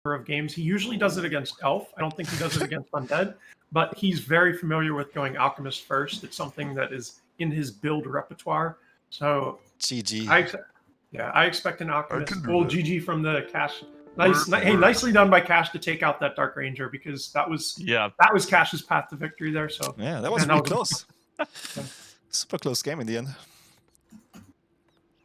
of games. He usually does it against Elf. I don't think he does it against Undead, but he's very familiar with going Alchemist first. It's something that is in his build repertoire. So GG. I expect an Alchemist. Well, GG from the Cash. Nicely done by Cash to take out that Dark Ranger, because that was Cash's path to victory there. So yeah, that was really close. Super close game in the end.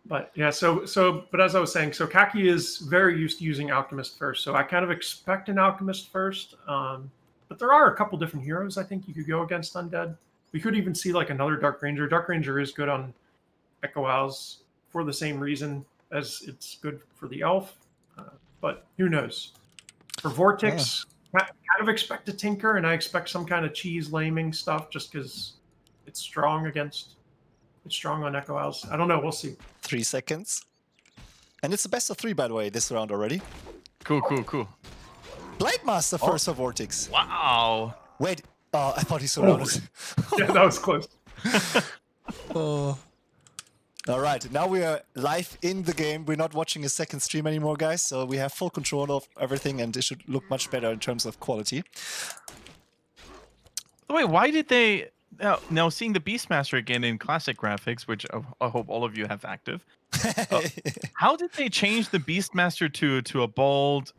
But yeah, but as I was saying, so Kaki is very used to using Alchemist first. So I kind of expect an Alchemist first. But there are a couple different heroes I think you could go against Undead. We could even see like another Dark Ranger. Dark Ranger is good on Echo Owls for the same reason as it's good for the Elf. But who knows? For Vortix, I kind of expect a Tinker, and I expect some kind of cheese laming stuff just because it's strong on Echo Owls. I don't know. We'll see. 3 seconds. And it's the best of 3, by the way, this round already. Cool. Blade Master first for Vortix. Wow. Wait. I thought he surrounded. Yeah, that was close. All right, now we are live in the game. We're not watching a second stream anymore, guys. So we have full control of everything, and it should look much better in terms of quality. Wait, why did they... Now, seeing the Beastmaster again in classic graphics, which I hope all of you have active, how did they change the Beastmaster to a bold,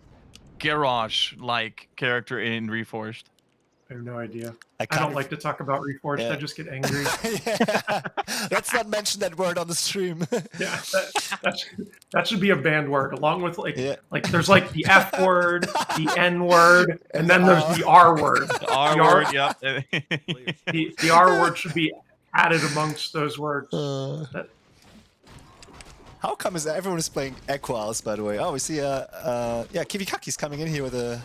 Garrosh-like character in Reforged? I have no idea. I don't like to talk about Reforged. Yeah. I just get angry. Yeah. Let's not mention that word on the stream. Yeah, that should be a banned word, along with like there's like the F word, the N word, and then there's the R word. The R word, yeah. The R word should be added amongst those words. How come everyone is playing Echo Owls, by the way? Oh, we see KiwiKaki's coming in here with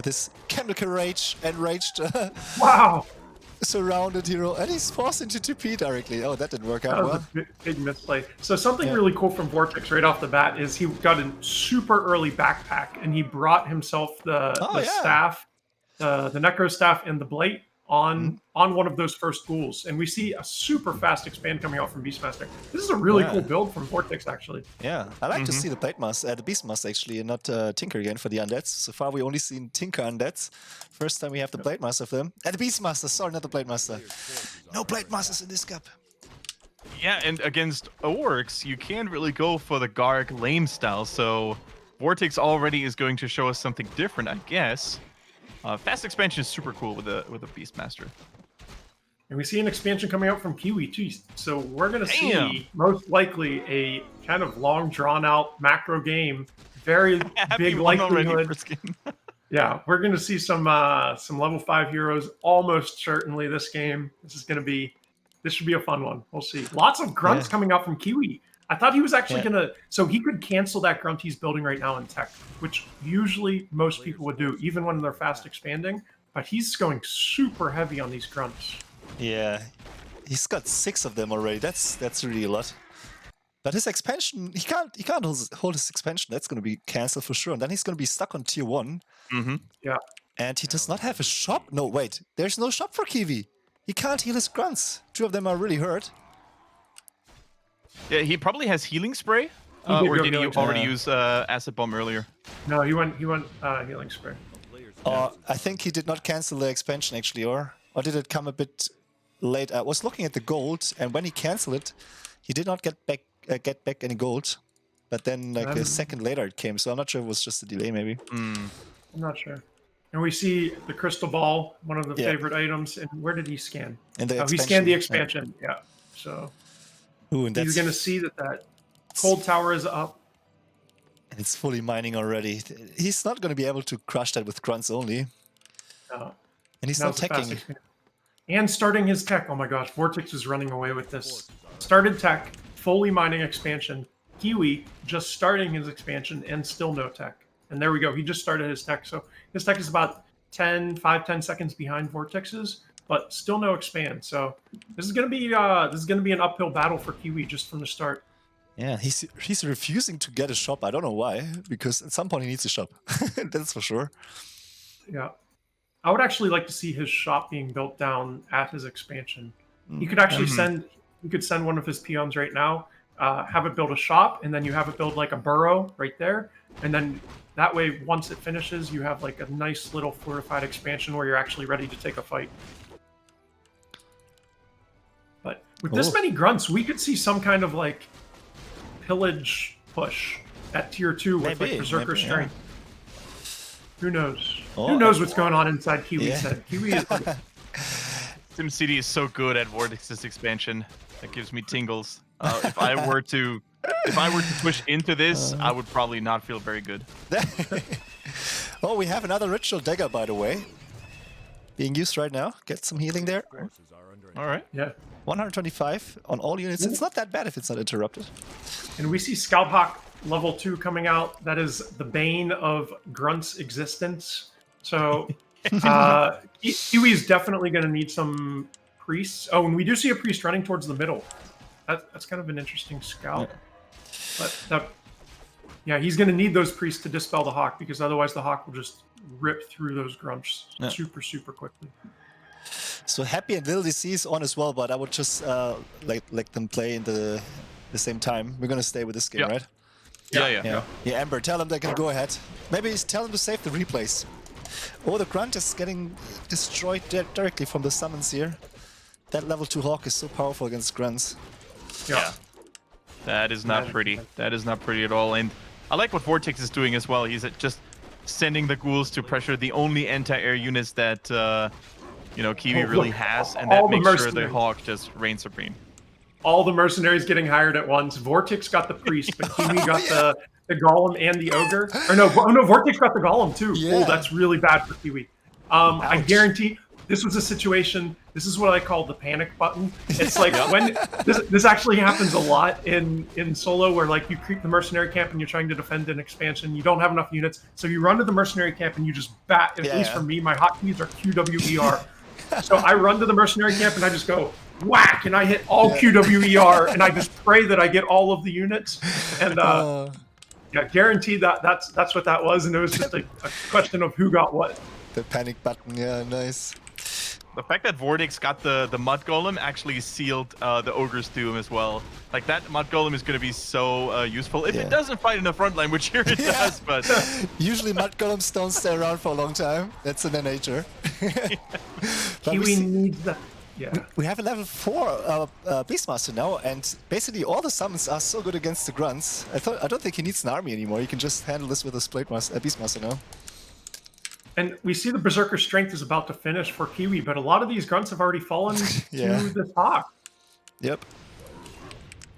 this chemical enraged wow, surrounded hero, and he's forced into 2P directly. Oh, that didn't work out well. That was a big misplay. So something really cool from Vortix right off the bat is he got a super early backpack, and he brought himself the staff, the Necro staff, and the Blight on one of those first ghouls, and we see a super fast expand coming out from Beastmaster. This is a really cool build from Vortix, actually. Yeah, I like to see the Beastmaster actually, and not Tinker again for the undeads. So far, we only seen Tinker undeads. First time we have the Blademaster of them, and the Beastmaster. Sorry, not the Blademaster. No Blademasters in this cup. Yeah, and against Orcs, you can't really go for the Garg lame style. So Vortix already is going to show us something different, I guess. Fast expansion is super cool with a Beastmaster. And we see an expansion coming out from Kiwi too. So we're going to see most likely a kind of long drawn out macro game. Very big likelihood. Yeah, we're going to see some level 5 heroes almost certainly this game. This should be a fun one. We'll see. Lots of grunts coming out from Kiwi. I thought he was actually so he could cancel that grunt he's building right now in tech, which usually most people would do, even when they're fast expanding. But he's going super heavy on these grunts. Yeah, he's got 6 of them already. That's really a lot. But his expansion, he can't hold his expansion. That's going to be cancelled for sure. And then he's going to be stuck on tier 1. Yeah. And he does not have a shop. No, wait, there's no shop for Kiwi. He can't heal his grunts. 2 of them are really hurt. Yeah, he probably has healing spray. Or did he already use acid bomb earlier? No, he went healing spray. I think he did not cancel the expansion actually, or did it come a bit late? I was looking at the gold, and when he canceled it, he did not get back any gold. But then, like a second later, it came. So I'm not sure if it was just a delay, maybe. I'm not sure. And we see the crystal ball, one of the favorite items. And where did he scan? He scanned the expansion. Yeah. So. Ooh, and he's going to see that cold tower is up. And it's fully mining already. He's not going to be able to crush that with grunts only. No. And he's not teching. And starting his tech. Oh my gosh, Vortix is running away with this. Started tech, fully mining expansion. Kiwi just starting his expansion and still no tech. And there we go. He just started his tech. So his tech is about 10 seconds behind Vortix's. But still no expand. So this is gonna be an uphill battle for Kiwi just from the start. Yeah, he's refusing to get a shop. I don't know why, because at some point he needs a shop. That's for sure. Yeah, I would actually like to see his shop being built down at his expansion. He could actually send one of his peons right now, have it build a shop, and then you have it build like a burrow right there, and then that way, once it finishes, you have like a nice little fortified expansion where you're actually ready to take a fight. But with this many grunts, we could see some kind of like pillage push at tier 2 with like Berserker Strength. Yeah. Who knows? Who knows what's going on inside Kiwi's head? Kiwi is like... SimCity is so good at Vortix's expansion. That gives me tingles. If I were to push into this, I would probably not feel very good. Oh, we have another ritual dagger, by the way, being used right now. Get some healing there. All right. Yeah. 125 on all units. It's not that bad if it's not interrupted. And we see Scout Hawk level 2 coming out. That is the bane of Grunt's existence. So Kiwi's definitely going to need some priests. Oh, and we do see a priest running towards the middle. That's kind of an interesting scout. But yeah, he's going to need those priests to dispel the Hawk, because otherwise the Hawk will just rip through those Grunts super quickly. So Happy and Little DC is on as well, but I would just let them play in the same time. We're going to stay with this game, right? Yeah. Yeah, Amber, tell them they can go ahead. Maybe tell them to save the replays. Oh, the Grunt is getting destroyed directly from the summons here. That level 2 Hawk is so powerful against Grunts. Yeah. That is not pretty. That is not pretty at all. And I like what Vortix is doing as well. He's just sending the ghouls to pressure the only anti-air units that Kiwi really has, and that makes sure the Hawk just reigns supreme. All the mercenaries getting hired at once. Vortix got the priest, but Kiwi got the golem and the ogre. Or no, Vortix got the golem too. Yeah. Oh, that's really bad for Kiwi. I guarantee this was a situation. This is what I call the panic button. It's like when this actually happens a lot in solo, where like you creep the mercenary camp and you're trying to defend an expansion. You don't have enough units, so you run to the mercenary camp and you just bat. At least for me, my hotkeys are QWER. So I run to the mercenary camp and I just go whack, and I hit all QWER, and I just pray that I get all of the units. And guaranteed that's what that was, and it was just a question of who got what. The panic button, yeah, nice. The fact that Vortix got the Mud Golem actually sealed the Ogre's Doom as well. Like, that Mud Golem is going to be so useful if it doesn't fight in the front line, which here it does, but... Usually Mud Golems don't stay around for a long time. That's in their nature. Kiwi needs that. Yeah. We have a level 4 Beastmaster now, and basically all the summons are so good against the Grunts. I don't think he needs an army anymore. He can just handle this with a Beastmaster now. And we see the Berserker Strength is about to finish for Kiwi, but a lot of these Grunts have already fallen to this Hawk. Yep.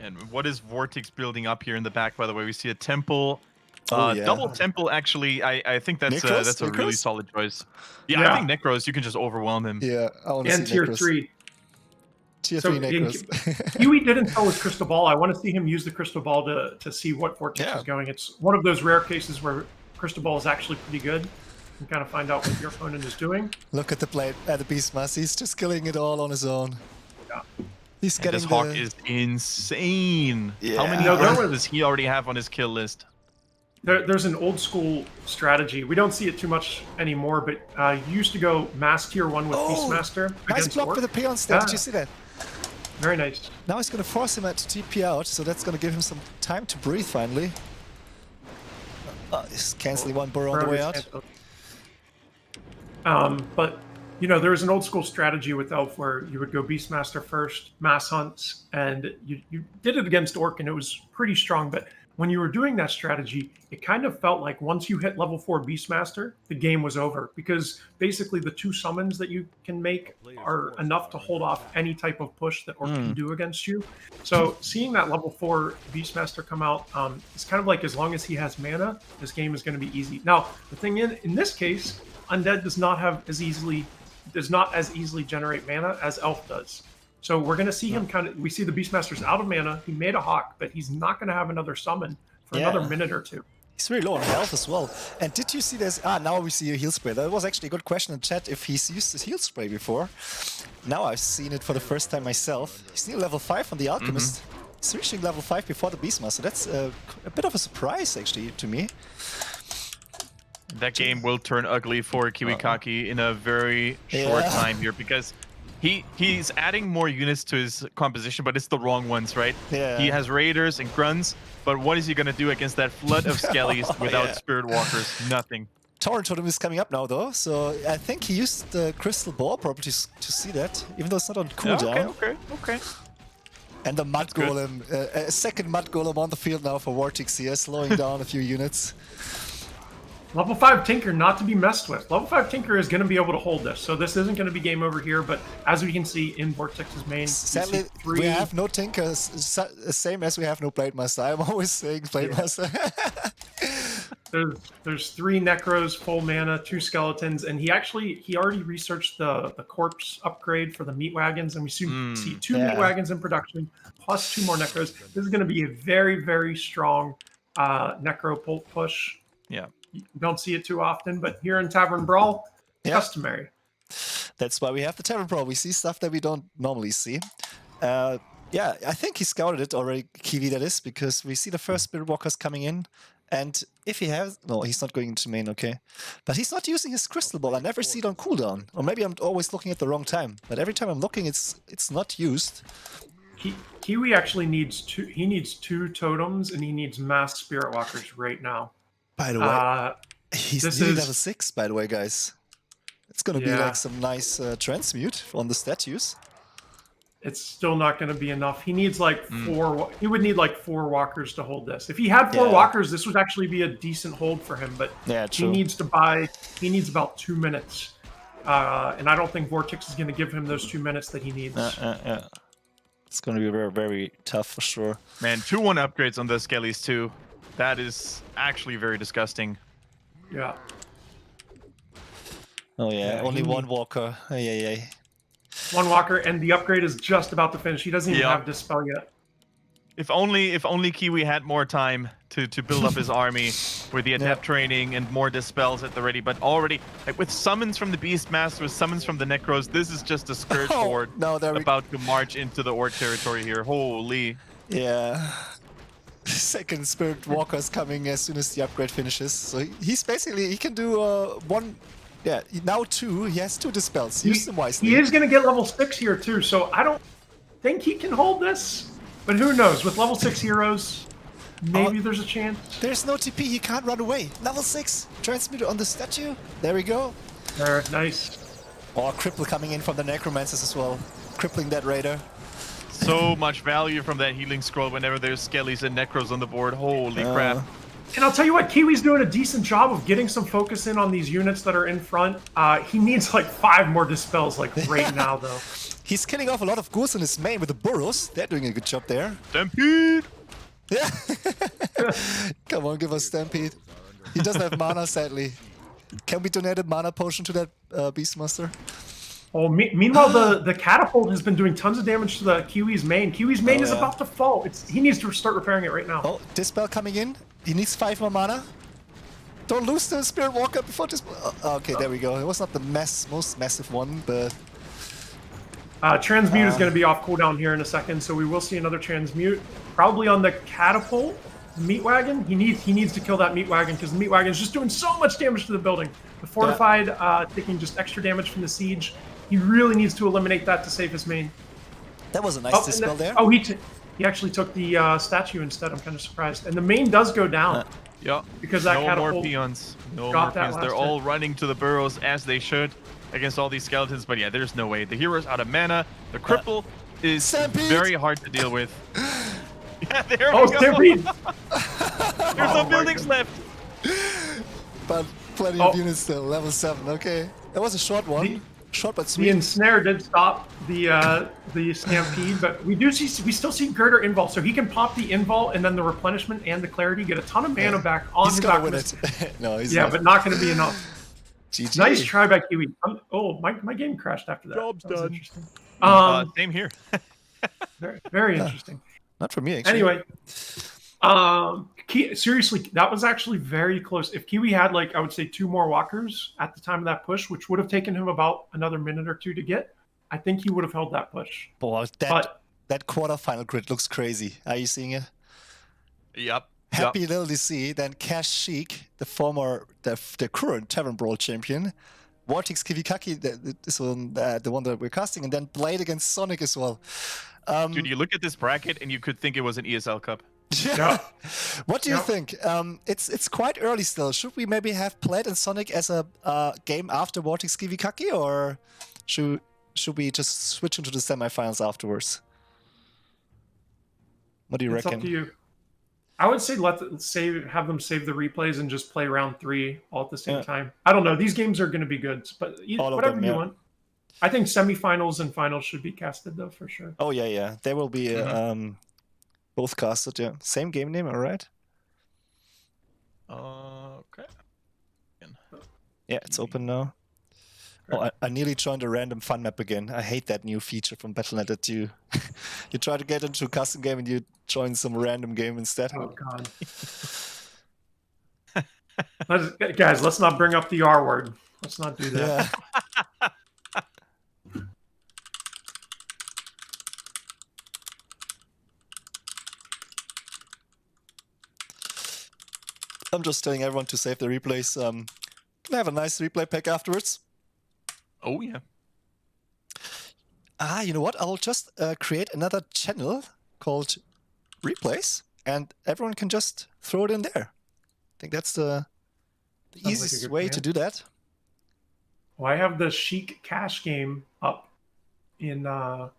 And what is Vortix building up here in the back, by the way? We see a temple. Double temple, actually. I think that's a really solid choice. Yeah, I think Necros, you can just overwhelm him. Yeah, I want to see tier Necros. 3. Tier 3 Necros. Kiwi didn't tell his Crystal Ball. I want to see him use the Crystal Ball to see what Vortix is going. It's one of those rare cases where Crystal Ball is actually pretty good. You can kind of find out what your opponent is doing. Look at the Beastmaster. He's just killing it all on his own. Yeah. He's getting this Hawk is insane. Yeah. How many does he already have on his kill list? There's an old school strategy. We don't see it too much anymore, but you used to go mass tier 1 with Beastmaster. Nice block with the peons there. Did you see that? Very nice. Now he's going to force him to TP out, so that's going to give him some time to breathe finally. He's canceling one burrow on the way out. But, there was an old school strategy with Elf where you would go Beastmaster first, mass hunts, and you did it against Orc, and it was pretty strong. But when you were doing that strategy, it kind of felt like once you hit level 4 Beastmaster, the game was over, because basically the 2 summons that you can make are enough to hold off any type of push that Orc can do against you. So seeing that level 4 Beastmaster come out, it's kind of like, as long as he has mana, this game is going to be easy. Now, the thing in this case, Undead does not as easily generate mana as Elf does. So we're going to see him we see the Beastmaster's out of mana. He made a Hawk, but he's not going to have another summon for another minute or 2. He's really low on health as well. And did you see this? Now we see a heal spray. That was actually a good question in chat if he's used this heal spray before. Now I've seen it for the first time myself. He's near level 5 on the Alchemist. He's reaching level 5 before the Beastmaster. That's a bit of a surprise, actually, to me. That game will turn ugly for KiwiKaki in a very short time here, because He's adding more units to his composition, but it's the wrong ones, right? Yeah. He has raiders and grunts, but what is he gonna do against that flood of skellies without spirit walkers? Nothing. Torrent Totem is coming up now, though, so I think he used the Crystal Ball properties to see that, even though it's not on cooldown. Okay. And the Mud Golem, a second Mud Golem on the field now for Vortix here, slowing down a few units. Level 5 Tinker not to be messed with. Level 5 Tinker is going to be able to hold this, so this isn't going to be game over here, but as we can see in Vortix's main, sadly, we have no Tinkers, same as we have no Blade Master. I'm always saying Blade Master. There's 3 Necros, full mana, 2 Skeletons, and he already researched the corpse upgrade for the meat wagons, and we see 2 meat wagons in production, plus 2 more Necros. This is going to be a very, very strong Necro push. Yeah. You don't see it too often, but here in Tavern Brawl, customary. That's why we have the Tavern Brawl. We see stuff that we don't normally see. Yeah, I think he scouted it already, Kiwi, that is, because we see the first Spirit Walkers coming in. And if he has... No, he's not going into main, okay. But he's not using his Crystal Ball. I never see it on cooldown. Or maybe I'm always looking at the wrong time. But every time I'm looking, it's not used. Kiwi actually needs 2... He needs 2 totems, and he needs mass Spirit Walkers right now. By the way, he's nearly level 6, by the way, guys. It's going to be like some nice transmute on the statues. It's still not going to be enough. He needs like 4... He would need like 4 walkers to hold this. If he had 4 walkers, this would actually be a decent hold for him, but he needs to buy... He needs about 2 minutes. And I don't think Vortix is going to give him those 2 minutes that he needs. It's going to be very, very tough for sure. Man, 2-1 upgrades on those skellies too. That is actually very disgusting. Yeah. Oh yeah, only 1 walker. Yeah. 1 walker, and the upgrade is just about to finish. He doesn't even have Dispel yet. If only Kiwi had more time to build up his army with the adept training and more dispels at the ready, but already with summons from the Beastmaster, with summons from the Necros, this is just a scourge horde about to march into the Orc territory here. Holy. Yeah. Second Spirit Walker's coming as soon as the upgrade finishes. So he's basically, he can do 1... Yeah, now 2. He has 2 dispels. Use them wisely. He is going to get level 6 here too, so I don't think he can hold this. But who knows? With level 6 heroes, maybe there's a chance. There's no TP. He can't run away. Level 6. Transmuter on the statue. There we go. Nice. Oh, cripple coming in from the Necromancers as well. Crippling that Raider. So much value from that healing scroll whenever there's skellies and necros on the board. Holy crap. And I'll tell you what, Kiwi's doing a decent job of getting some focus in on these units that are in front. He needs like 5 more dispels like right now, though. He's killing off a lot of ghouls in his main with the burrows. They're doing a good job there. Stampede! Yeah. Come on, give us Stampede. He doesn't have mana, sadly. Can we donate a mana potion to that Beastmaster? Oh, meanwhile, the catapult has been doing tons of damage to the Kiwi's main. Kiwi's main is about to fall. He needs to start repairing it right now. Oh, Dispel coming in. He needs 5 more mana. Don't lose the Spirit Walker before Dispel. Okay, there we go. It was not the most massive one, but... Transmute is going to be off cooldown here in a second, so we will see another Transmute. Probably on the catapult, meat wagon. He needs to kill that meat wagon because the meat wagon is just doing so much damage to the building. The fortified taking just extra damage from the siege. He really needs to eliminate that to save his main. That was a nice Dispel there. Oh, he actually took the statue instead. I'm kind of surprised. And the main does go down. Yeah. Because that catapult... No more peons. No more peons. They're all running to the burrows as they should against all these skeletons. But yeah, there's no way. The hero's out of mana. The cripple is very hard to deal with. Yeah, there we go. Stampede! There's no buildings left. But plenty of units still. Level 7. Okay. That was a short one. Short but sweet. The ensnare did stop the stampede, but we still see Girder invul, so he can pop the invul and then the replenishment and the clarity, get a ton of mana back on his win it. No, he's not. But not going to be enough. GG. Nice try by Kiwi. My game crashed after that. Job's that was done. Interesting. Same here. very, very interesting. Not for me, actually. Anyway, seriously, that was actually very close. If Kiwi had, like, I would say 2 more walkers at the time of that push, which would have taken him about another minute or 2 to get, I think he would have held that push. Boy, that quarterfinal grid looks crazy. Are you seeing it? Yep. Happy Little DC, then Cash Sheik, the current Tavern Brawl champion, Vortix KiwiKaki, this one, the one that we're casting, and then Blade against Sonic as well. Dude, you look at this bracket and you could think it was an ESL Cup. Yeah. What do you think? It's quite early still. Should we maybe have Blade and Sonic as a game after Vortix KiwiKaki, or should we just switch into the semifinals afterwards? What do you reckon? It's up to you. I would say have them save the replays and just play round 3 all at the same time. I don't know. These games are going to be good, but whatever you want. I think semifinals and finals should be casted though for sure. Oh yeah. There will be both casted. Yeah, same game name. All right. Okay. Yeah, it's open now. Oh, I nearly joined a random fun map again. I hate that new feature from Battle.net that you try to get into a custom game and you join some random game instead. Oh god. Guys, let's not bring up the R word. Let's not do that. Yeah. I'm just telling everyone to save the replays. Can I have a nice replay pack afterwards? Oh, yeah. You know what? I'll just create another channel called Replays, and everyone can just throw it in there. I think that's the easiest way to do that. Well, I have the Chic Cash game up in my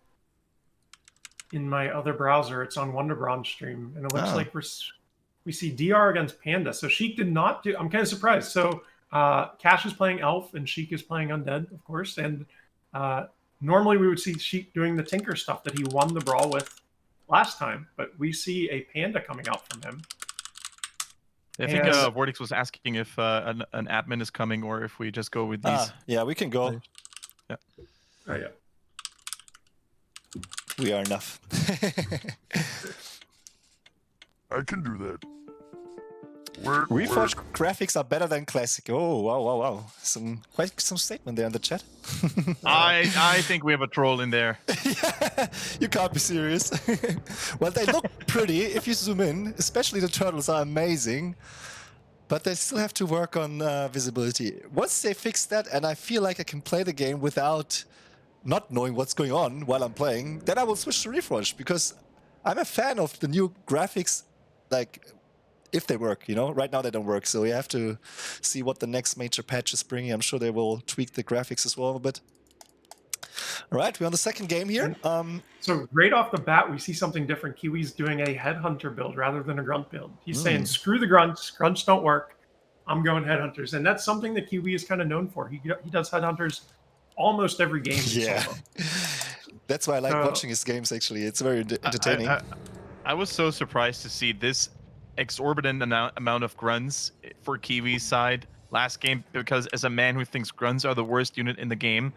other browser. It's on Wonderbron stream, and it looks like we see DR against Panda. So Chic did not do. I'm kind of surprised. So Cash is playing Elf, and Chic is playing Undead, of course. And normally we would see Chic doing the Tinker stuff that he won the brawl with last time, but we see a Panda coming out from him. I think Vortix was asking if an admin is coming or if we just go with these. Yeah, we can go. Yeah. Oh, yeah. We are enough. I can do that. Reforged graphics are better than classic. Oh, wow. Quite some statement there in the chat. I think we have a troll in there. Yeah, you can't be serious. Well, they look pretty if you zoom in. Especially the turtles are amazing. But they still have to work on visibility. Once they fix that, and I feel like I can play the game without not knowing what's going on while I'm playing, then I will switch to Reforged, because I'm a fan of the new graphics, like, if they work, you know? Right now they don't work, so you have to see what the next major patch is bringing. I'm sure they will tweak the graphics as well a bit. All right, we're on the second game here. So right off the bat, we see something different. Kiwi's doing a Headhunter build rather than a Grunt build. He's saying, screw the Grunts. Grunts don't work. I'm going Headhunters. And that's something that Kiwi is kind of known for. He does Headhunters almost every game. Yeah. That's why I like watching his games, actually. It's very entertaining. I was so surprised to see this exorbitant amount of grunts for Kiwi's side last game, because as a man who thinks grunts are the worst unit in the game,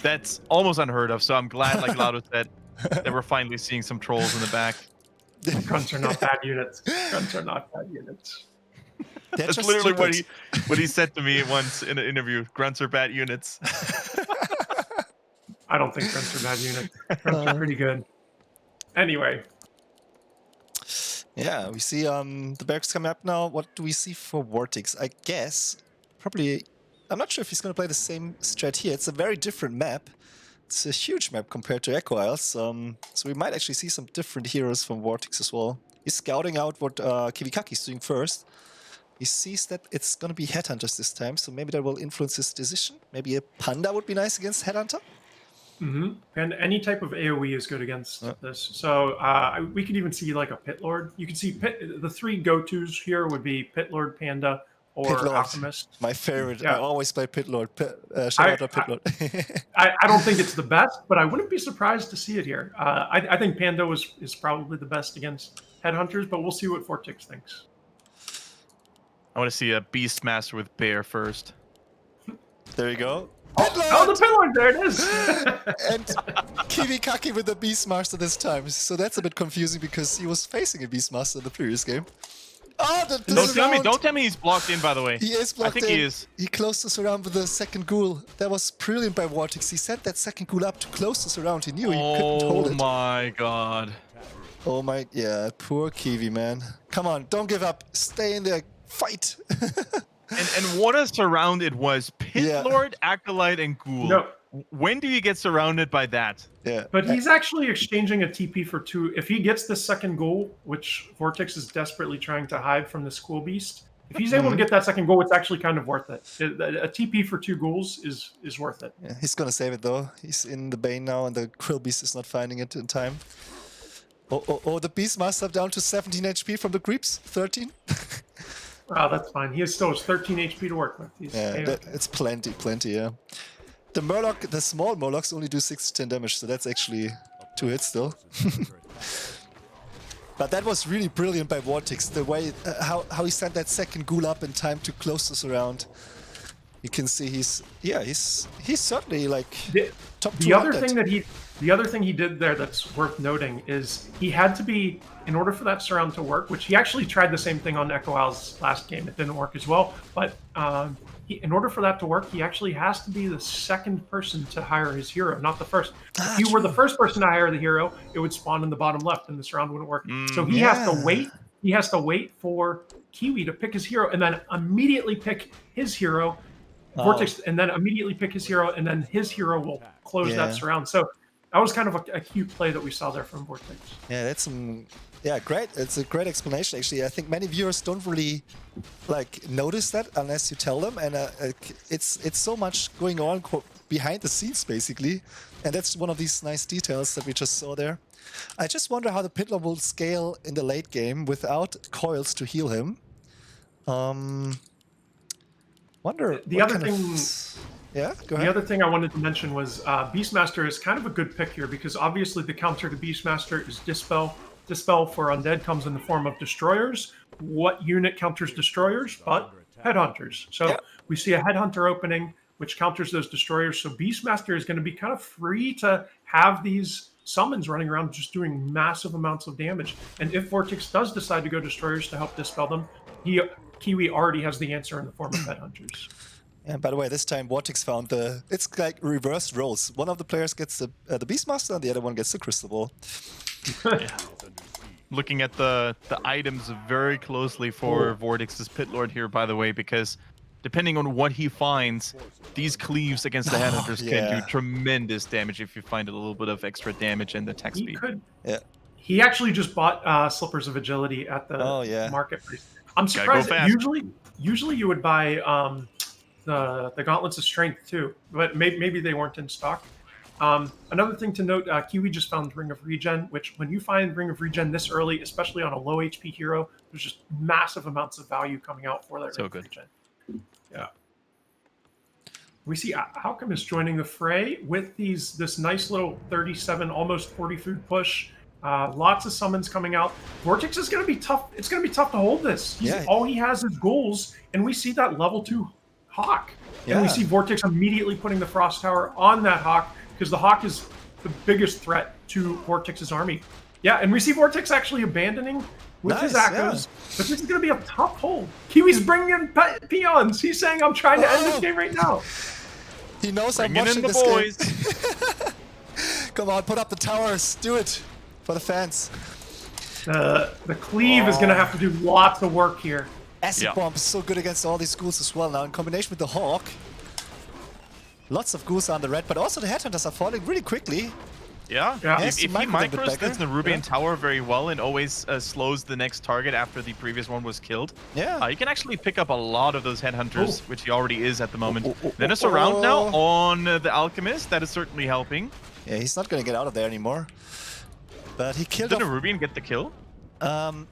that's almost unheard of. So I'm glad, like Laudo said, that we're finally seeing some trolls in the back. Grunts are not bad units. Grunts are not bad units. That's literally what he said to me once in an interview. Grunts are bad units. I don't think grunts are bad units. Grunts are pretty good. Anyway. Yeah, we see the barracks coming up now. What do we see for Vortix? I guess probably, I'm not sure if he's going to play the same strat here. It's a very different map. It's a huge map compared to Echo Isles. So we might actually see some different heroes from Vortix as well. He's scouting out what KiwiKaki is doing first. He sees that it's going to be Headhunters this time, so maybe that will influence his decision. Maybe a Panda would be nice against Headhunter. Mm-hmm. And any type of AoE is good against this. So we could even see like a Pit Lord. You can see the three go-tos here would be Pit Lord, Panda, or Alchemist. My favorite. Yeah. I always play Pit Lord. Shout out to Pit Lord. I don't think it's the best, but I wouldn't be surprised to see it here. I think Panda is probably the best against Headhunters, but we'll see what Vortix thinks. I want to see a Beastmaster with Bear first. There you go. Oh, the Pit Lord, there it is! And KiwiKaki with the Beastmaster this time. So that's a bit confusing because he was facing a Beastmaster in the previous game. Oh, don't tell me he's blocked in, by the way. He is blocked in. I think he is. He closed us around with the second ghoul. That was brilliant by Vortix. He sent that second ghoul up to close us around. He knew he couldn't hold it. Oh my god. Oh my, yeah, poor Kiwi, man. Come on, don't give up. Stay in there. Fight. And what a surround it was. Pit Yeah. Lord, Acolyte, and Ghoul. No. When do you get surrounded by that? Yeah. But he's actually exchanging a TP for 2. If he gets the second goal, which Vortix is desperately trying to hide from the School Beast, if he's able to get that second goal, it's actually kind of worth it. A TP for 2 goals is worth it. Yeah, he's gonna save it though. He's in the Bane now, and the Krill Beast is not finding it in time. Oh, the Beastmaster down to 17 HP from the creeps. 13. Oh, that's fine. He still has 13 HP to work with. Yeah, it's plenty, yeah. The Murloc, the small Murlocs only do 6 to 10 damage, so that's actually 2 hits still. But that was really brilliant by Vortix, the way how he sent that second ghoul up in time to close this around. You can see he's certainly like top 200. The other thing he did there that's worth noting is he had to be, in order for that surround to work, which he actually tried the same thing on Echo Owl's last game. It didn't work as well, but in order for that to work, he actually has to be the second person to hire his hero, not the first. If you were the first person to hire the hero, it would spawn in the bottom left, and the surround wouldn't work. So he has to wait. He has to wait for Kiwi to pick his hero, and then immediately pick his hero, Vortix, and then immediately pick his hero, and then his hero will close that surround. So that was kind of a cute play that we saw there from Vortix. Yeah, that's great. It's a great explanation, actually. I think many viewers don't really notice that unless you tell them, and it's so much going on behind the scenes, basically. And that's one of these nice details that we just saw there. I just wonder how the Pit Lord will scale in the late game without coils to heal him. Wonder the other thing. Yeah, go ahead. The other thing I wanted to mention was Beastmaster is kind of a good pick here because obviously the counter to Beastmaster is Dispel. Dispel for Undead comes in the form of Destroyers. What unit counters Destroyers? But Headhunters. So we see a Headhunter opening, which counters those Destroyers. So Beastmaster is going to be kind of free to have these summons running around just doing massive amounts of damage. And if Vortix does decide to go Destroyers to help Dispel them, Kiwi already has the answer in the form of Headhunters. And by the way, this time Vortix found it's like reversed roles. One of the players gets the Beastmaster, and the other one gets the Crystal Ball. Looking at the items very closely for Vortix's Pit Lord here, by the way, because depending on what he finds, these cleaves against the Headhunters can do tremendous damage if you find a little bit of extra damage in the attack speed. He actually just bought Slippers of Agility at the marketplace. I'm surprised. Usually you would buy the Gauntlets of Strength too, but maybe they weren't in stock. Another thing to note, Kiwi just found Ring of Regen, which when you find Ring of Regen this early, especially on a low HP hero, there's just massive amounts of value coming out for that Ring of Regen. Yeah. We see Alchemist joining the fray with this nice little 37, almost 40 food push. Lots of summons coming out. Vortix is going to be tough. It's going to be tough to hold this. All he has is ghouls, and we see that level 2 Hawk. And we see Vortix immediately putting the Frost Tower on that Hawk, because the Hawk is the biggest threat to Vortix's army. Yeah, and we see Vortix actually abandoning with his Echoes. But this is going to be a tough hold. Kiwi's bringing in peons. He's saying, I'm trying to end this game right now. He knows I'm watching this game. Come on, put up the towers. Do it for the fans. The Cleave is going to have to do lots of work here. Acid Bomb is so good against all these ghouls as well now, in combination with the Hawk. Lots of ghouls on the red, but also the Headhunters are falling really quickly. If he micros the Nerubian Tower very well and always slows the next target after the previous one was killed, you can actually pick up a lot of those Headhunters, which he already is at the moment. Then a surround now on the Alchemist, that is certainly helping. Yeah, he's not going to get out of there anymore. But he killed Did Nerubian get the kill? I'm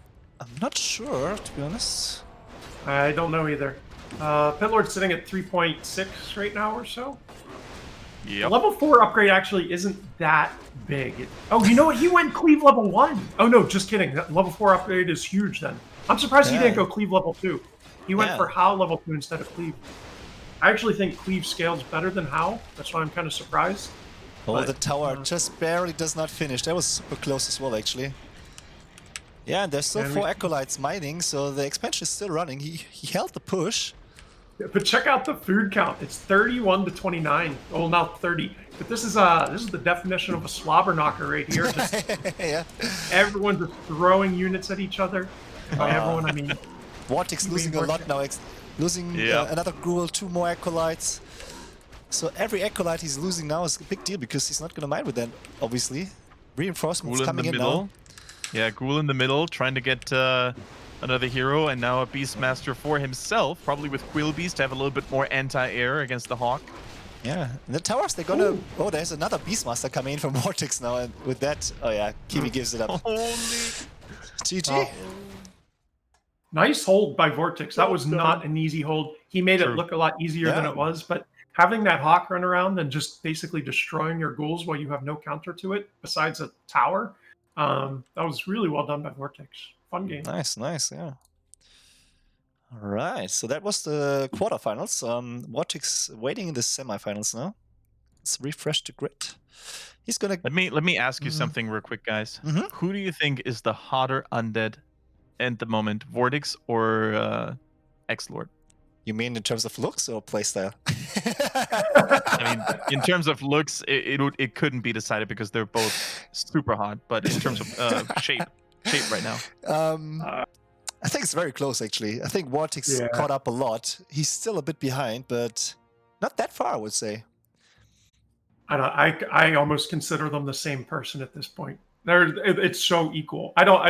not sure, to be honest. I don't know either. Pit Lord's sitting at 3.6 right now or so. Yep. Level 4 upgrade actually isn't that big. Oh, you know what? He went Cleave level 1. Oh, no, just kidding. That level 4 upgrade is huge then. I'm surprised he didn't go Cleave level 2. He went for How level 2 instead of Cleave. I actually think Cleave scales better than How. That's why I'm kind of surprised. Oh, the tower just barely does not finish. That was super close as well, actually. Yeah, and there's still 4 Acolytes mining, so the expansion is still running. He held the push. But check out the food count. It's 31 to 29. Well, now 30. But this is the definition of a slobber knocker right here. Just everyone just throwing units at each other. By everyone, I mean Vortix losing a lot now. Losing another Gruul, 2 more Acolytes. So every Acolyte he's losing now is a big deal because he's not going to mind with that, obviously. Reinforcements coming in now. Yeah, Gruul in the middle, trying to get another hero, and now a Beastmaster for himself, probably with Quill Beast to have a little bit more anti-air against the Hawk. Yeah, and the towers, they're gonna... Ooh. Oh, there's another Beastmaster coming in from Vortix now, and with that... Oh yeah, Kiwi gives it up. Holy... GG. Oh. Nice hold by Vortix. That was not an easy hold. He made it look a lot easier than it was, but having that Hawk run around and just basically destroying your ghouls while you have no counter to it, besides a tower, that was really well done by Vortix. Fun game. Nice, yeah. All right, so that was the quarterfinals. Vortix waiting in the semifinals now. Let's refresh the grid. He's gonna... Let me ask you something real quick, guys. Who do you think is the hotter undead at the moment, Vortix or X-Lord? You mean in terms of looks or playstyle? I mean, in terms of looks, it couldn't be decided because they're both super hot. But in terms of shape right now, I think it's very close actually. I think Vortix caught up a lot. He's still a bit behind, but not that far, I would say. I almost consider them the same person at this point. It's so equal. I don't